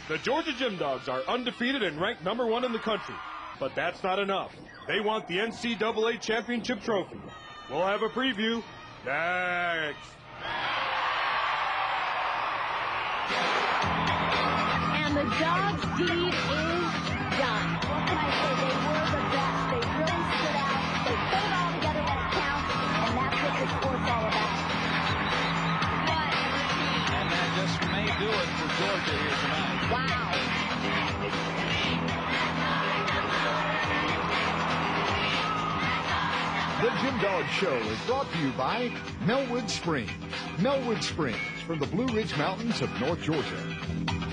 The Georgia Gym Dogs are undefeated and ranked #1 in the country. But that's not enough. They want the NCAA championship trophy. We'll have a preview next. And the Dogs' deed is done. What can I say? They were the best. They really stood out. They put it all together when it counts, and that's what the sport's all about. And that just may do it for Georgia here tonight. Wow. The Gym Dog Show is brought to you by Melwood Springs. Melwood Springs from the Blue Ridge Mountains of North Georgia.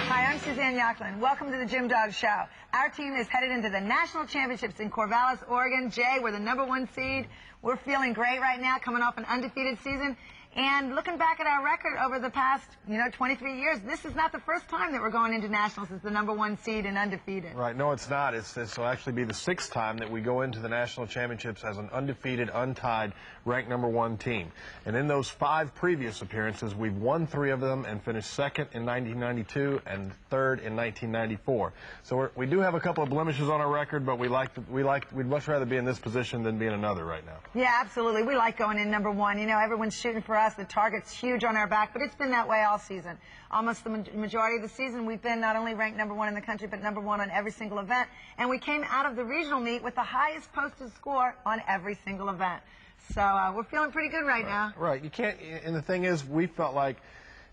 Hi, I'm Suzanne Yacklin. Welcome to the Gym Dog Show. Our team is headed into the national championships in Corvallis, Oregon. Jay, we're the #1 seed. We're feeling great right now, coming off an undefeated season. And looking back at our record over the past, 23 years, this is not the first time that we're going into nationals as the #1 seed and undefeated. Right. No, it's not. This will actually be the 6th time that we go into the national championships as an undefeated, untied, ranked #1 team. And in those 5 previous appearances, we've won 3 of them and finished 2nd in 1992 and 3rd in 1994. So we do have a couple of blemishes on our record, but we'd much rather be in this position than be in another right now. Yeah, absolutely. We like going in #1. Everyone's shooting for us. The target's huge on our back, but it's been that way all season. Almost the majority of the season, we've been not only ranked #1 in the country, but #1 on every single event. And we came out of the regional meet with the highest posted score on every single event. So we're feeling pretty good right now. Right. You can't, and the thing is, we felt like,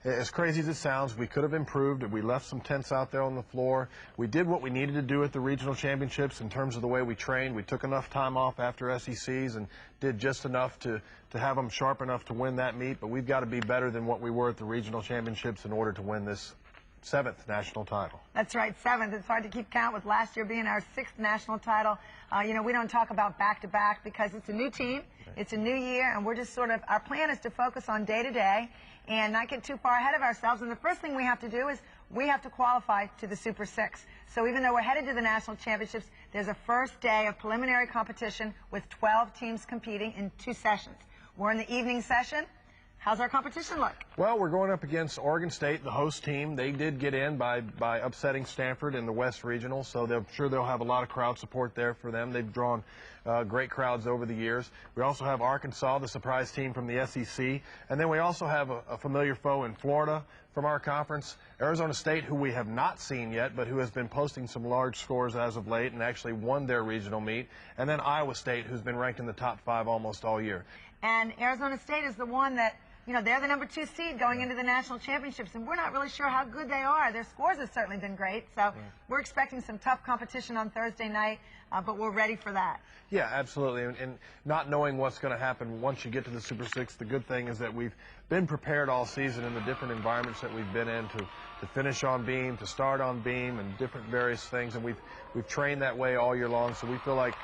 as crazy as it sounds, we could have improved. We left some tents out there on the floor. We did what we needed to do at the regional championships in terms of the way we trained. We took enough time off after SECs and did just enough to have them sharp enough to win that meet. But we've got to be better than what we were at the regional championships in order to win this 7th national title. That's right, 7th. It's hard to keep count with last year being our 6th national title. We don't talk about back-to-back because it's a new team, it's a new year, and we're just our plan is to focus on day-to-day and not get too far ahead of ourselves. And the first thing we have to do is we have to qualify to the Super 6. So even though we're headed to the national championships, there's a first day of preliminary competition with 12 teams competing in 2 sessions. We're in the evening session. How's our competition look? Well, we're going up against Oregon State, the host team. They did get in by upsetting Stanford in the West Regional, so I'm sure they'll have a lot of crowd support there for them. They've drawn great crowds over the years. We also have Arkansas, the surprise team from the SEC, and then we also have a familiar foe in Florida from our conference, Arizona State, who we have not seen yet, but who has been posting some large scores as of late and actually won their regional meet, and then Iowa State, who's been ranked in the top 5 almost all year. And Arizona State is the one that they're the #2 seed going into the national championships, and we're not really sure how good they are. Their scores have certainly been great, so we're expecting some tough competition on Thursday night, but we're ready for that. Yeah, absolutely, and not knowing what's going to happen once you get to the Super 6, the good thing is that we've been prepared all season in the different environments that we've been in to finish on beam, to start on beam, and different various things, and we've trained that way all year long, so we feel like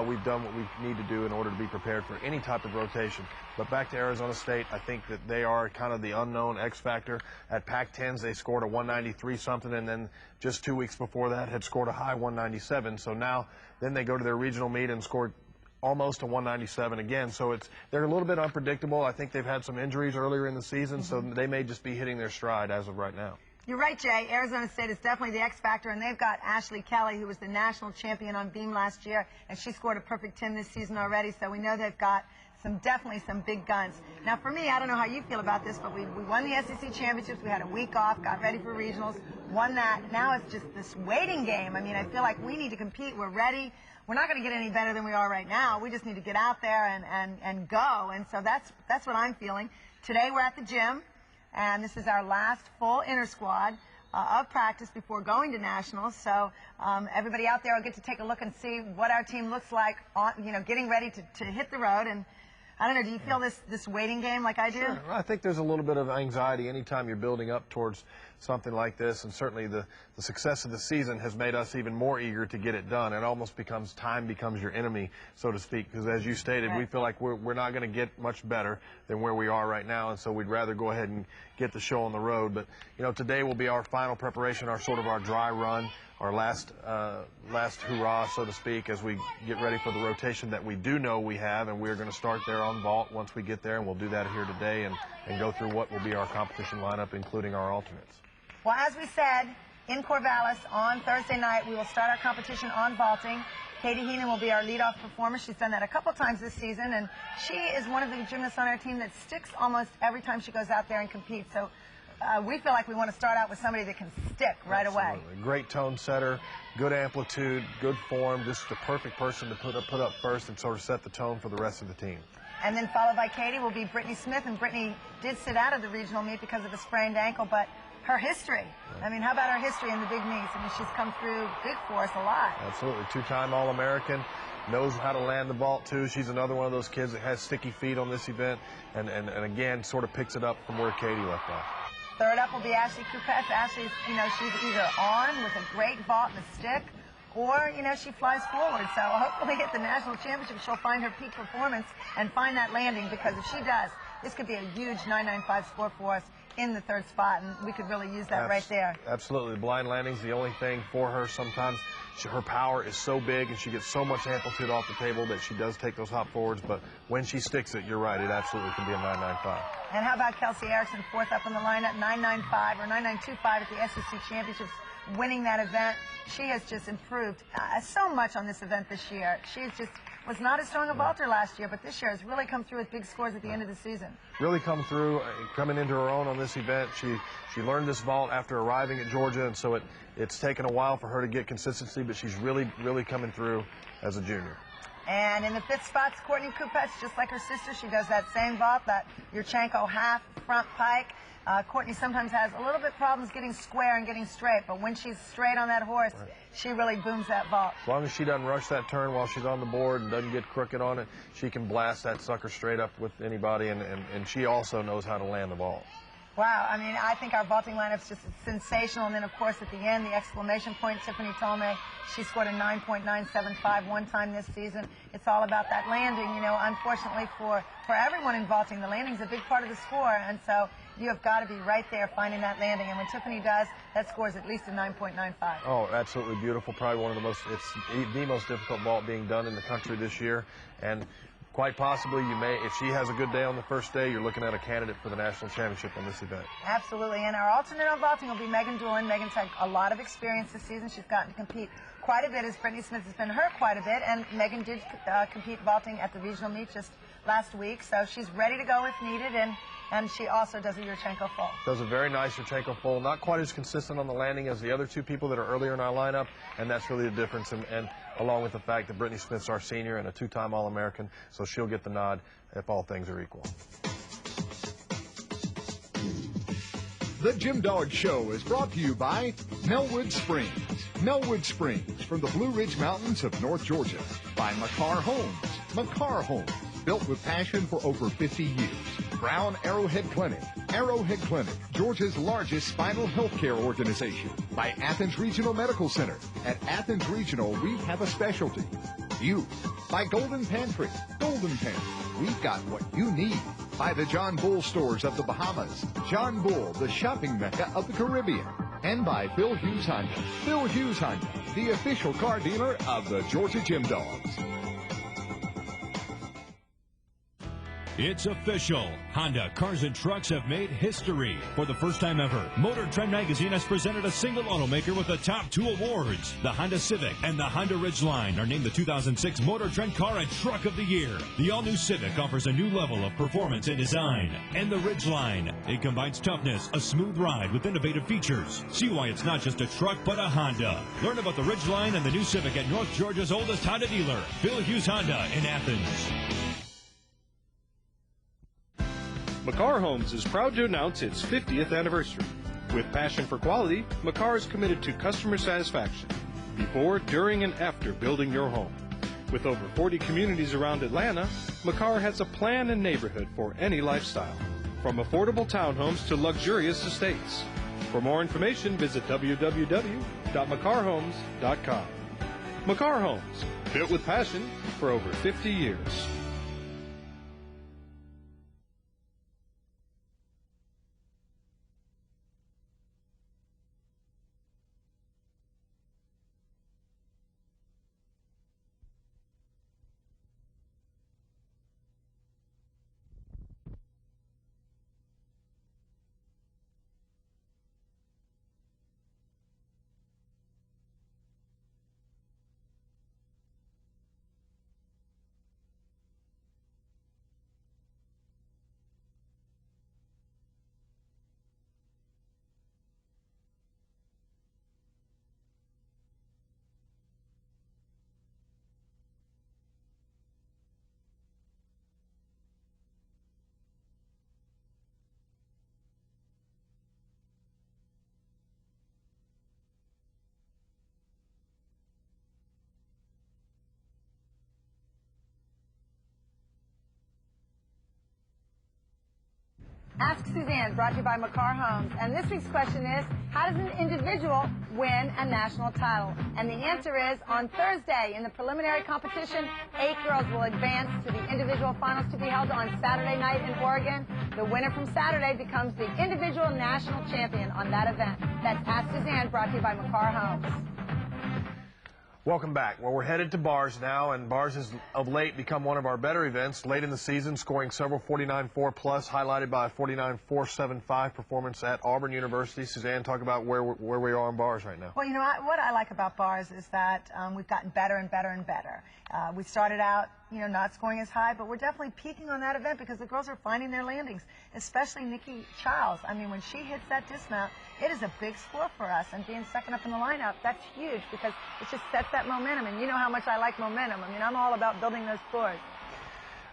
we've done what we need to do in order to be prepared for any type of rotation. But back to Arizona State, I think that they are kind of the unknown X factor. At Pac-10s, they scored a 193 something, and then just 2 weeks before that had scored a high 197. So now, then they go to their regional meet and scored almost a 197 again. So they're a little bit unpredictable. I think they've had some injuries earlier in the season, so they may just be hitting their stride as of right now. You're right, Jay. Arizona State is definitely the X factor, and they've got Ashley Kelly, who was the national champion on beam last year, and she scored a perfect 10 this season already, so we know they've got definitely some big guns. Now, for me, I don't know how you feel about this, but we won the SEC championships. We had a week off, got ready for regionals, won that. Now it's just this waiting game. I mean, I feel like we need to compete. We're ready. We're not going to get any better than we are right now. We just need to get out there and go. And so that's what I'm feeling. Today we're at the gym, and this is our last full inter squad of practice before going to nationals. So everybody out there will get to take a look and see what our team looks like, getting ready to hit the road. And I don't know, do you feel this waiting game like I do? Sure. I think there's a little bit of anxiety anytime you're building up towards something like this, and certainly the success of the season has made us even more eager to get it done. It almost time becomes your enemy, so to speak, because as you stated, we feel like we're not going to get much better than where we are right now, and so we'd rather go ahead and get the show on the road. But today will be our final preparation, our dry run, our last hurrah, so to speak, as we get ready for the rotation that we do know we have, and we're going to start there on vault once we get there, and we'll do that here today and go through what will be our competition lineup, including our alternates. Well, as we said, in Corvallis on Thursday night. We will start our competition on vaulting. Katie Heenan will be our leadoff performer. She's done that a couple times this season, and she is one of the gymnasts on our team that sticks almost every time she goes out there and competes. So we feel like we want to start out with somebody that can stick right away. Great tone setter, good amplitude, good form, just the perfect person to put up first and sort of set the tone for the rest of the team. And then followed by Katie will be Brittany Smith, and Brittany did sit out of the regional meet because of a sprained ankle, but her history. I mean, how about her history in the big meets? I mean, she's come through big for us a lot. Absolutely. Two-time All-American, knows how to land the vault, too. She's another one of those kids that has sticky feet on this event, and again, sort of picks it up from where Katie left off. Third up will be Ashley Kupets. Ashley's, she's either on with a great vault and a stick, or, she flies forward. So hopefully at the national championship, she'll find her peak performance and find that landing, because if she does, this could be a huge 995 score for us in the third spot, and we could really use that right there. Absolutely. The blind landing's the only thing for her. Sometimes her power is so big and she gets so much amplitude off the table that she does take those hop forwards, but when she sticks it, you're right, it absolutely can be a 995. And how about Kelsey Erickson, fourth up in the lineup, 995 or 9925 at the SEC Championships, winning that event. She has just improved so much on this event this year. She's just was not as strong a vaulter last year, but this year has really come through with big scores at the end of the season. Really come through, coming into her own on this event. She learned this vault after arriving at Georgia, and so it's taken a while for her to get consistency, but she's really coming through as a junior. And in the fifth spot's Courtney Kupets, just like her sister. She does that same vault, that Yurchenko half front pike. Courtney sometimes has a little bit problems getting square and getting straight, but when she's straight on that horse, she really booms that vault. As long as she doesn't rush that turn while she's on the board and doesn't get crooked on it, she can blast that sucker straight up with anybody, and she also knows how to land the vault. Wow, I mean, I think our vaulting lineup's just sensational. And then, of course, at the end, the exclamation point, Tiffany Tomei, she scored a 9.975 one time this season. It's all about that landing. Unfortunately for everyone in vaulting, the landing's a big part of the score. And so you have got to be right there finding that landing. And when Tiffany does, that scores at least a 9.95. Oh, absolutely beautiful. Probably one of the most, it's the most difficult vault being done in the country this year. And quite possibly, if she has a good day on the first day, you're looking at a candidate for the national championship on this event. Absolutely, and our alternate on vaulting will be Megan Doolin. Megan's had a lot of experience this season. She's gotten to compete quite a bit, as Brittany Smith has been hurt quite a bit, and Megan did compete vaulting at the regional meet just last week, so she's ready to go if needed, and she also does a Yurchenko full. Does a very nice Yurchenko full. Not quite as consistent on the landing as the other two people that are earlier in our lineup, and that's really the difference. And along with the fact that Brittany Smith's our senior and a two-time All-American, so she'll get the nod if all things are equal. The Jim Dog Show is brought to you by Melwood Springs. Melwood Springs from the Blue Ridge Mountains of North Georgia. By Makar Homes. Makar Homes, built with passion for over 50 years. Brown Arrowhead Clinic. Arrowhead Clinic, Georgia's largest spinal health care organization. By Athens Regional Medical Center. At Athens Regional, we have a specialty. You. By Golden Pantry. Golden Pantry, we've got what you need. By the John Bull Stores of the Bahamas. John Bull, the shopping mecca of the Caribbean. And by Phil Hughes Honda. Phil Hughes Honda, the official car dealer of the Georgia Gym Dogs. It's official. Honda Cars and Trucks have made history. For the first time ever, Motor Trend Magazine has presented a single automaker with the top 2 awards. The Honda Civic and the Honda Ridgeline are named the 2006 Motor Trend Car and Truck of the Year. The all-new Civic offers a new level of performance and design. And the Ridgeline, it combines toughness, a smooth ride with innovative features. See why it's not just a truck, but a Honda. Learn about the Ridgeline and the new Civic at North Georgia's oldest Honda dealer, Phil Hughes Honda in Athens. Makar Homes is proud to announce its 50th anniversary. With passion for quality, Makar is committed to customer satisfaction before, during, and after building your home. With over 40 communities around Atlanta, Makar has a plan and neighborhood for any lifestyle, from affordable townhomes to luxurious estates. For more information, visit www.makarhomes.com. Makar Homes, built with passion for over 50 years. Ask Suzanne, brought to you by McCarr Homes. And this week's question is, how does an individual win a national title? And the answer is, on Thursday, in the preliminary competition, 8 girls will advance to the individual finals to be held on Saturday night in Oregon. The winner from Saturday becomes the individual national champion on that event. That's Ask Suzanne, brought to you by McCarr Homes. Welcome back. Well, we're headed to bars now, and bars has of late become one of our better events late in the season, scoring several 49.4 plus, highlighted by a 49.475 performance at Auburn University. Suzanne, talk about where we are in bars right now. Well, you know, what I like about bars is that we've gotten better and better and better. We started out, you know, not scoring as high, but we're definitely peaking on that event because the girls are finding their landings, especially Nikki Childs. I mean, when she hits that dismount, it is a big score for us, and being second up in the lineup, that's huge because it just sets that momentum, and you know how much I like momentum. I mean, I'm all about building those scores.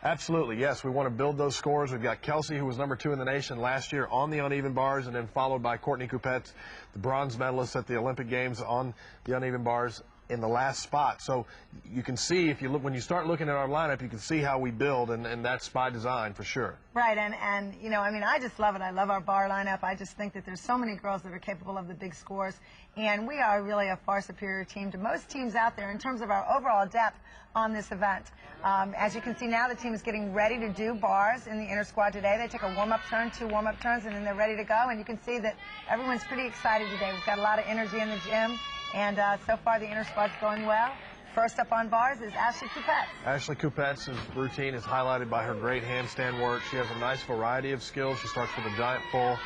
Absolutely, yes. We want to build those scores. We've got Kelsey, who was #2 in the nation last year on the uneven bars, and then followed by Courtney Coupette, the bronze medalist at the Olympic Games on the uneven bars in the last spot. So you can see, if you look, when you start looking at our lineup, you can see how we build, and that's by design for sure. Right, and you know, I mean, I just love it. I love our bar lineup. I just think that there's so many girls that are capable of the big scores, and we are really a far superior team to most teams out there in terms of our overall depth on this event. As you can see now, the team is getting ready to do bars in the inner squad today. They take a warm-up turn, 2 warm-up turns, and then they're ready to go, and you can see that everyone's pretty excited today. We've got a lot of energy in the gym. And so far, the inner squad's going well. First up on bars is Ashley Coupette. Ashley Coupette's routine is highlighted by her great handstand work. She has a nice variety of skills. She starts with a giant full,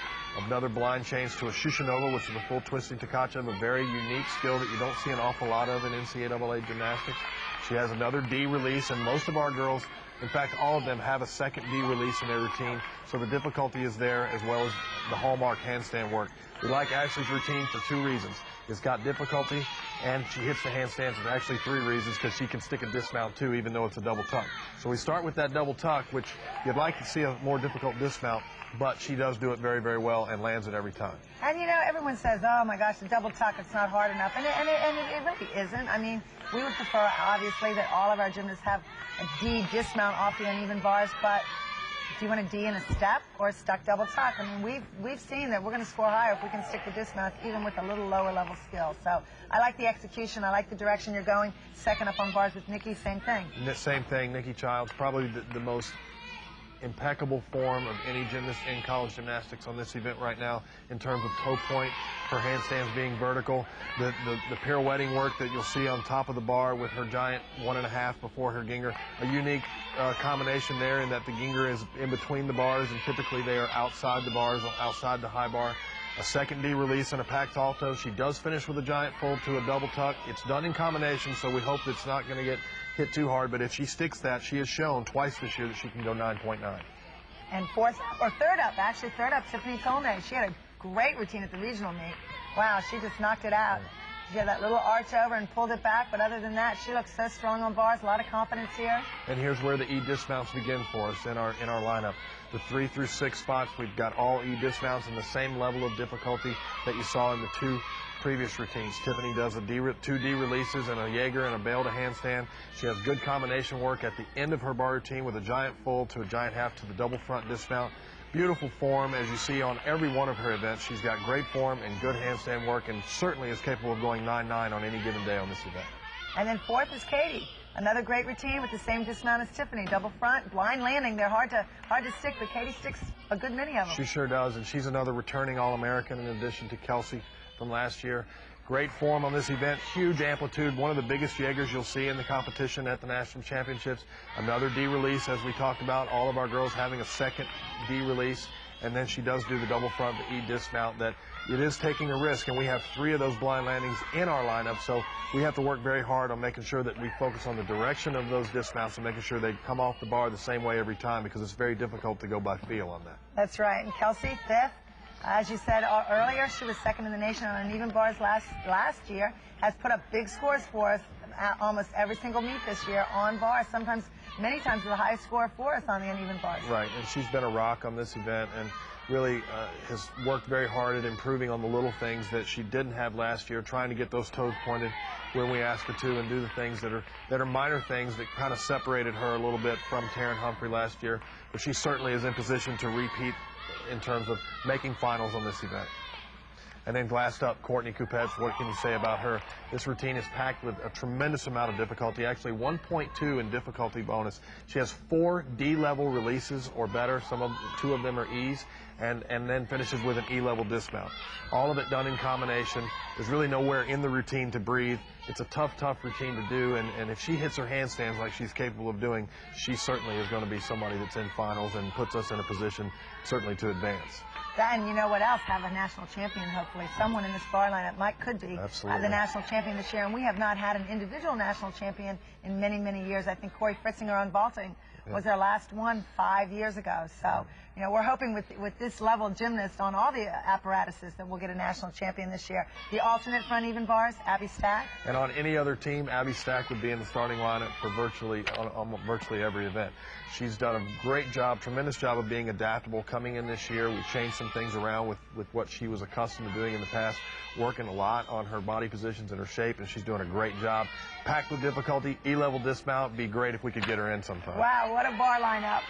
another blind change to a Shushanova, which is a full twisting Tkachev, a very unique skill that you don't see an awful lot of in NCAA gymnastics. She has another D release, and most of our girls, in fact, all of them have a second D release in their routine, so the difficulty is there as well as the hallmark handstand work. We like Ashley's routine for 2 reasons. It's got difficulty, and she hits the handstands for actually 3 reasons, because she can stick a dismount too, even though it's a double tuck. So we start with that double tuck, which you'd like to see a more difficult dismount, but she does do it very, very well and lands it every time. And you know, everyone says, oh my gosh, the double tuck, it's not hard enough. And it really isn't. I mean, we would prefer, obviously, that all of our gymnasts have a D dismount off the uneven bars, but do you want a D in a step or a stuck double tuck? I mean, we've seen that we're going to score higher if we can stick the dismount even with a little lower level skill. So I like the execution. I like the direction you're going. Second up on bars with Nikki, same thing. Same thing. Nikki Childs, probably the most impeccable form of any gymnast in college gymnastics on this event right now in terms of toe point, her handstands being vertical, the pirouetting work that you'll see on top of the bar with her giant 1.5 before her ginger. A unique combination there in that the ginger is in between the bars, and typically they are outside the bars, outside the high bar. A second D release and a packed alto. She does finish with a giant full to a double tuck. It's done in combination, so we hope it's not going to get hit too hard, but if she sticks that, she has shown twice this year that she can go 9.9. And third up, Tiffany Colnay. She had a great routine at the regional meet. Wow, she just knocked it out. She had that little arch over and pulled it back, but other than that, she looks so strong on bars, a lot of confidence here. And here's where the E dismounts begin for us in our lineup. The 3 through 6 spots, we've got all E dismounts in the same level of difficulty that you saw in the 2 previous routines. Tiffany does 2 D releases and a Jaeger and a bail to handstand. She has good combination work at the end of her bar routine with a giant full to a giant half to the double front dismount. Beautiful form, as you see on every one of her events. She's got great form and good handstand work, and certainly is capable of going 9.9 on any given day on this event. And then fourth is Katie. Another great routine with the same dismount as Tiffany. Double front, blind landing. They're hard to stick, but Katie sticks a good many of them. She sure does, and she's another returning All-American in addition to Kelsey from last year. Great form on this event, huge amplitude, one of the biggest Jaegers you'll see in the competition at the national championships. Another D release, as we talked about, all of our girls having a second D release, and then she does do the double front, the E dismount. That it is taking a risk, and we have 3 of those blind landings in our lineup, so we have to work very hard on making sure that we focus on the direction of those dismounts and making sure they come off the bar the same way every time, because it's very difficult to go by feel on that. That's right. And Kelsey, fifth. As you said earlier, she was second in the nation on uneven bars last year, has put up big scores for us at almost every single meet this year on bars, many times the highest score for us on the uneven bars. Right, and she's been a rock on this event and really has worked very hard at improving on the little things that she didn't have last year, trying to get those toes pointed when we ask her to and do the things that are minor things that kind of separated her a little bit from Taryn Humphrey last year. But she certainly is in position to repeat in terms of making finals on this event. And then last up, Courtney Kupets. What can you say about her? This routine is packed with a tremendous amount of difficulty, actually 1.2 in difficulty bonus. She has 4 D-level releases or better. 2 of them are E's, and then finishes with an E-level dismount. All of it done in combination. There's really nowhere in the routine to breathe. It's a tough routine to do, and if she hits her handstands like she's capable of doing, she certainly is going to be somebody that's in finals and puts us in a position certainly to advance. And you know what else? Have a national champion, hopefully. Someone in this bar lineup could be the national champion this year. And we have not had an individual national champion in many, many years. I think Corey Fritzinger on vaulting was our last one 5 years ago. So, you know, we're hoping with this level gymnast on all the apparatuses that we'll get a national champion this year. The alternate front even bars, Abby Stack. And on any other team, Abby Stack would be in the starting lineup for virtually every event. She's done a great job, tremendous job of being adaptable coming in this year. We've changed some things around with what she was accustomed to doing in the past, working a lot on her body positions and her shape, and she's doing a great job. Packed with difficulty, E-level dismount. Be great if we could get her in sometime. Wow, what a bar lineup.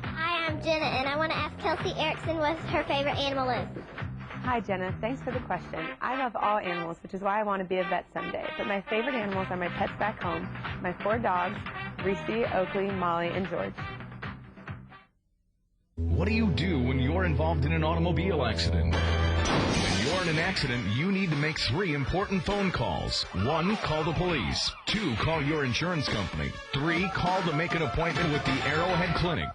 Hi, I'm Jenna, and I want to ask Kelsey Erickson what her favorite animal is. Hi, Jenna. Thanks for the question. I love all animals, which is why I want to be a vet someday. But my favorite animals are my pets back home, my 4 dogs, Reese, Oakley, Molly, and George. What do you do when you're involved in an automobile accident? When you're in an accident, you need to make 3 important phone calls. 1, call the police. 2, call your insurance company. 3, call to make an appointment with the Arrowhead Clinic.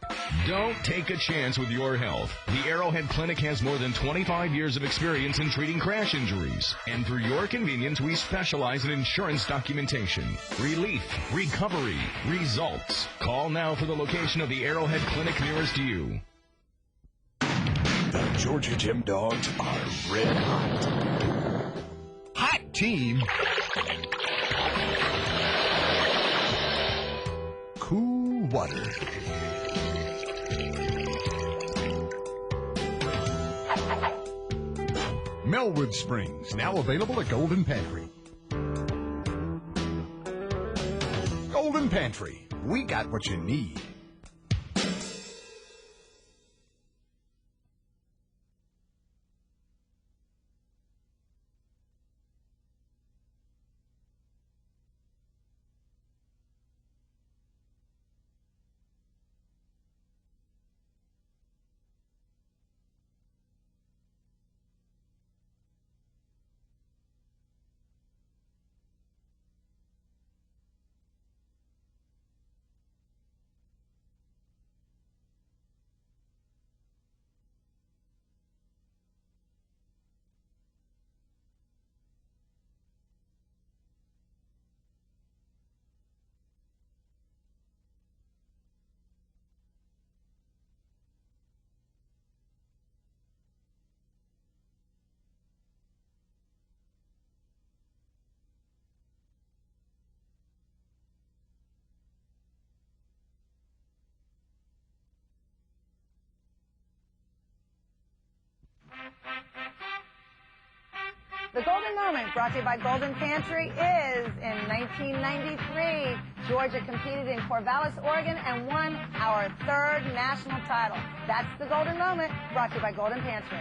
Don't take a chance with your health. The Arrowhead Clinic has more than 25 years of experience in treating crash injuries. And for your convenience, we specialize in insurance documentation, relief, recovery, results. Call now for the location of the Arrowhead Clinic nearest you. The Georgia Gym Dogs are red hot. Hot team. Cool water. Melwood Springs, now available at Golden Pantry. Golden Pantry, we got what you need. The Golden Moment, brought to you by Golden Pantry, is in 1993. Georgia competed in Corvallis, Oregon, and won our 3rd national title. That's the Golden Moment, brought to you by Golden Pantry.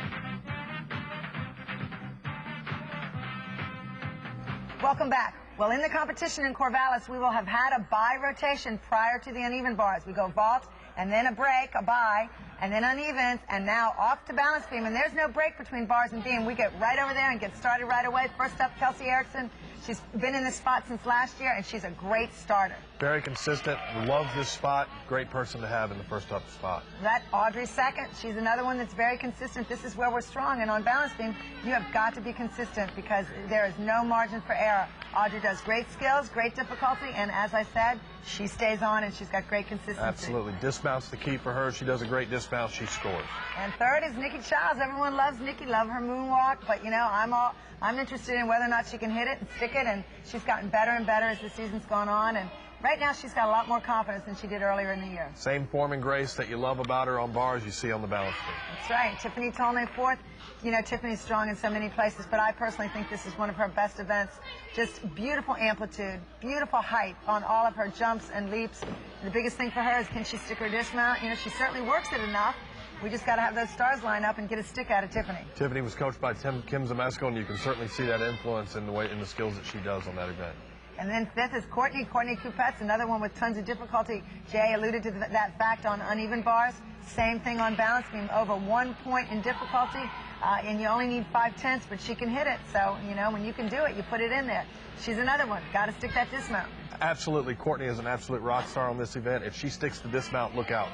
Welcome back. Well, in the competition in Corvallis, we will have had a bye rotation prior to the uneven bars. We go vault, and then a break, a bye, and then unevens, and now off to balance beam. And there's no break between bars and beam. We get right over there and get started right away. First up, Kelsey Erickson. She's been in this spot since last year, and she's a great starter. Very consistent. Loves this spot. Great person to have in the first up spot. That Audrey's second. She's another one that's very consistent. This is where we're strong. And on balance beam, you have got to be consistent because there is no margin for error. Audrey does great skills, great difficulty, and as I said, she stays on and she's got great consistency. Absolutely. Dismount's the key for her. She does a great dismount. She scores. And third is Nikki Childs. Everyone loves Nikki, love her moonwalk, but you know, I'm interested in whether or not she can hit it and stick it, and she's gotten better and better as the season's gone on, and right now she's got a lot more confidence than she did earlier in the year. Same form and grace that you love about her on bars you see on the balance beam. That's right. Tiffany Tolnay fourth. You know, Tiffany's strong in so many places, but I personally think this is one of her best events. Just beautiful amplitude, beautiful height on all of her jumps and leaps. The biggest thing for her is, can she stick her dismount? You know, she certainly works it enough. We just got to have those stars line up and get a stick out of Tiffany. Tiffany was coached by Kim Zemesco, and you can certainly see that influence in the skills that she does on that event. And then fifth is Courtney Coupette's another one with tons of difficulty. Jay alluded to that fact on uneven bars. Same thing on balance beam, over 1 point in difficulty, and you only need 5/10, but she can hit it. So, you know, when you can do it, you put it in there. She's another one. Got to stick that dismount. Absolutely. Courtney is an absolute rock star on this event. If she sticks the dismount, look out.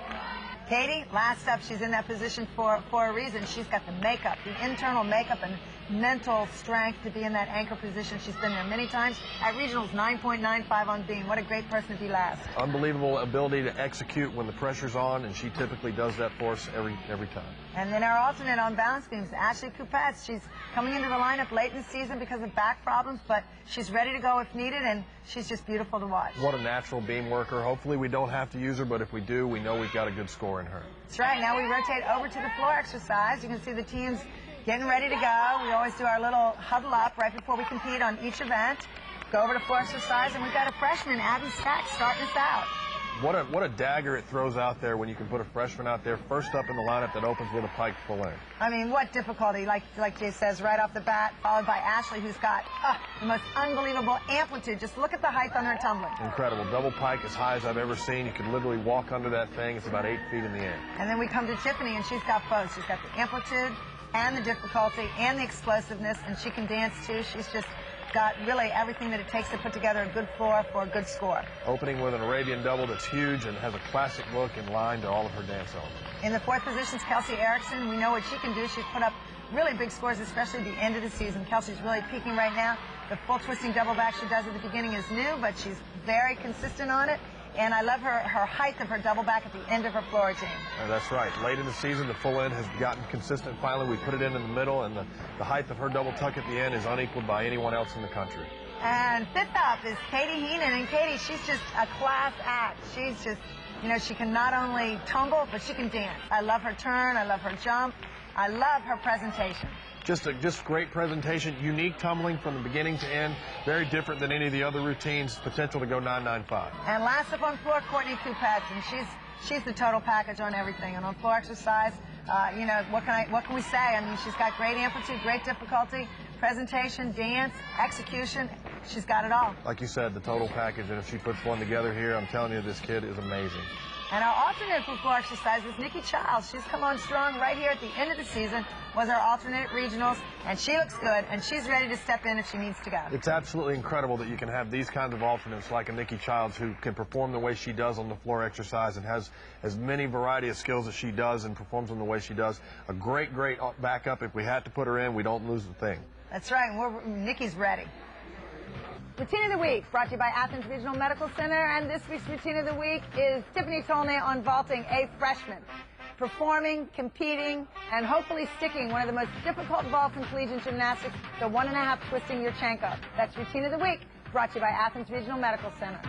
Katie, last up, she's in that position for a reason. She's got the makeup, the internal makeup and mental strength to be in that anchor position. She's been there many times. At regionals, 9.95 on beam. What a great person to be last. Unbelievable ability to execute when the pressure's on, and she typically does that for us every time. And then our alternate on balance beams, Ashley Coupette. She's coming into the lineup late in the season because of back problems, but she's ready to go if needed, and she's just beautiful to watch. What a natural beam worker. Hopefully we don't have to use her, but if we do, we know we've got a good score in her. That's right. Now we rotate over to the floor exercise. You can see the teams getting ready to go. We always do our little huddle up right before we compete on each event. Go over to floor exercise, and we've got a freshman, Abby Stack, starting us out. What a dagger it throws out there when you can put a freshman out there first up in the lineup that opens with a pike full in. I mean, what difficulty, like Jay says, right off the bat, followed by Ashley, who's got the most unbelievable amplitude. Just look at the height on her tumbling. Incredible. Double pike as high as I've ever seen. You can literally walk under that thing. It's about 8 feet in the air. And then we come to Tiffany, and she's got both. She's got the amplitude and the difficulty and the explosiveness, and she can dance too. She's just got really everything that it takes to put together a good floor for a good score. Opening with an Arabian double that's huge and has a classic look in line to all of her dance elements. In the fourth position is Kelsey Erickson. We know what she can do. She's put up really big scores, especially at the end of the season. Kelsey's really peaking right now. The full twisting double back she does at the beginning is new, but she's very consistent on it. And I love her height of her double back at the end of her floor routine. That's right. Late in the season, the full end has gotten consistent. Finally, we put it in the middle, and the height of her double tuck at the end is unequaled by anyone else in the country. And fifth up is Katie Heenan. And Katie, she's just a class act. She's just, you know, she can not only tumble, but she can dance. I love her turn. I love her jump. I love her presentation. Just great presentation, unique tumbling from the beginning to end, very different than any of the other routines, potential to go 9.95. And last up on floor, Courtney Coupette, and she's the total package on everything. And on floor exercise, you know, what can we say? I mean, she's got great amplitude, great difficulty, presentation, dance, execution. She's got it all. Like you said, the total package, and if she puts one together here, I'm telling you, this kid is amazing. And our alternate for floor exercise is Nikki Childs. She's come on strong right here at the end of the season, was our alternate at regionals, and she looks good, and she's ready to step in if she needs to go. It's absolutely incredible that you can have these kinds of alternates like a Nikki Childs who can perform the way she does on the floor exercise and has as many variety of skills as she does and performs them the way she does. A great backup. If we had to put her in, we don't lose a thing. That's right, and Nikki's ready. Routine of the Week, brought to you by Athens Regional Medical Center, and this week's Routine of the Week is Tiffany Tolnay on vaulting, a freshman. Performing, competing, and hopefully sticking one of the most difficult vaults in collegiate gymnastics, the 1.5 twisting Yurchenko. That's Routine of the Week, brought to you by Athens Regional Medical Center.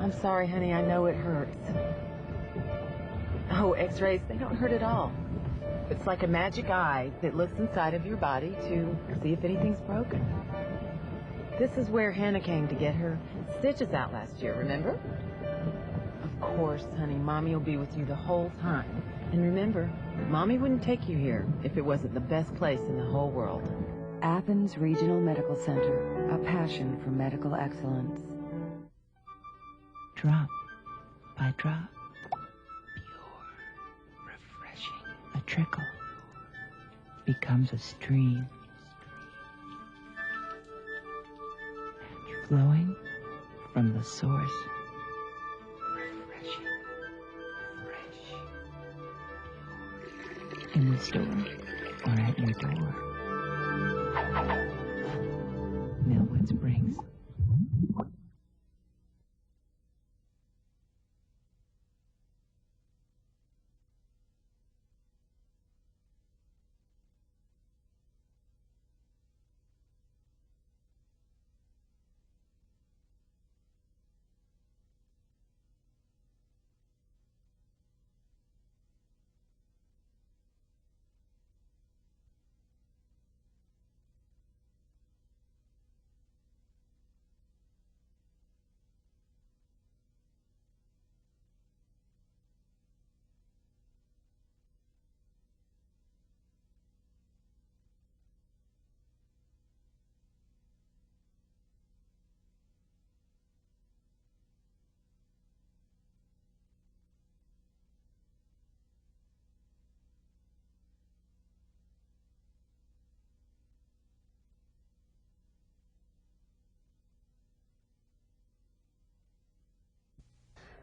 I'm sorry, honey, I know it hurts. Oh, x-rays, they don't hurt at all. It's like a magic eye that looks inside of your body to see if anything's broken. This is where Hannah came to get her stitches out last year, remember? Of course, honey, Mommy will be with you the whole time. And remember, Mommy wouldn't take you here if it wasn't the best place in the whole world. Athens Regional Medical Center, a passion for medical excellence. Drop by drop. A trickle becomes a stream, flowing from the source, refreshing, fresh, in the store or at your door. Millwood Springs.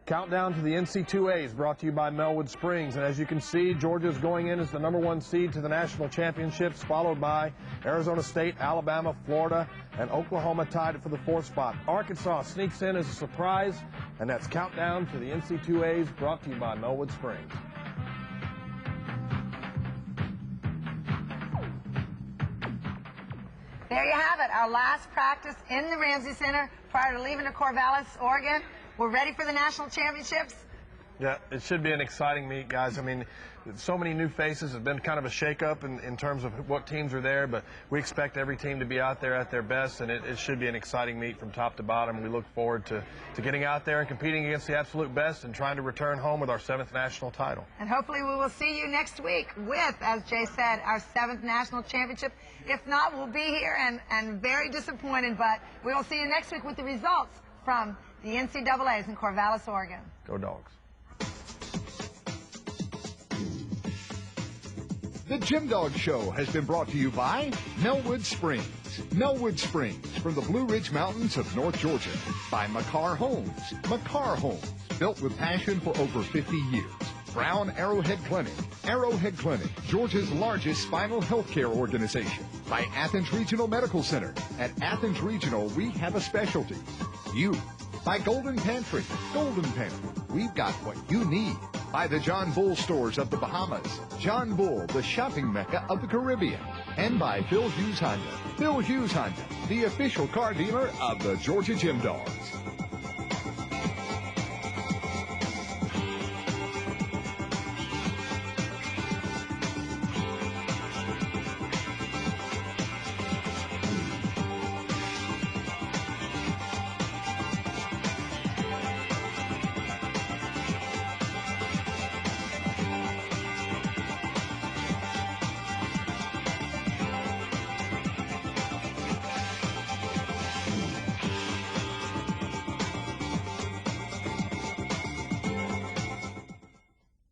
Countdown to the NCAA is brought to you by Melwood Springs, and as you can see, Georgia's going in as the #1 seed to the national championships, followed by Arizona State, Alabama, Florida, and Oklahoma tied for the 4th spot. Arkansas sneaks in as a surprise, and that's Countdown to the NCAA is brought to you by Melwood Springs. There you have it, our last practice in the Ramsey Center prior to leaving to Corvallis, Oregon. We're ready for the national championships. Yeah, it should be an exciting meet, guys. I mean, so many new faces. It's been kind of a shake-up in terms of what teams are there, but we expect every team to be out there at their best, and it should be an exciting meet from top to bottom. We look forward to getting out there and competing against the absolute best and trying to return home with our 7th national title. And hopefully we will see you next week with, as Jay said, our 7th national championship. If not, we'll be here and very disappointed, but we will see you next week with the results from the NCAAs in Corvallis, Oregon. Go Dogs. The Jim Dog Show has been brought to you by Melwood Springs. Melwood Springs from the Blue Ridge Mountains of North Georgia. By Makar Homes. Makar Homes, built with passion for over 50 years. Brown Arrowhead Clinic. Arrowhead Clinic, Georgia's largest spinal health care organization. By Athens Regional Medical Center. At Athens Regional, we have a specialty. You. By Golden Pantry. Golden Pantry, we've got what you need. By the John Bull Stores of the Bahamas. John Bull, the shopping mecca of the Caribbean. And by Phil Hughes Honda. Phil Hughes Honda, the official car dealer of the Georgia Gym Dogs.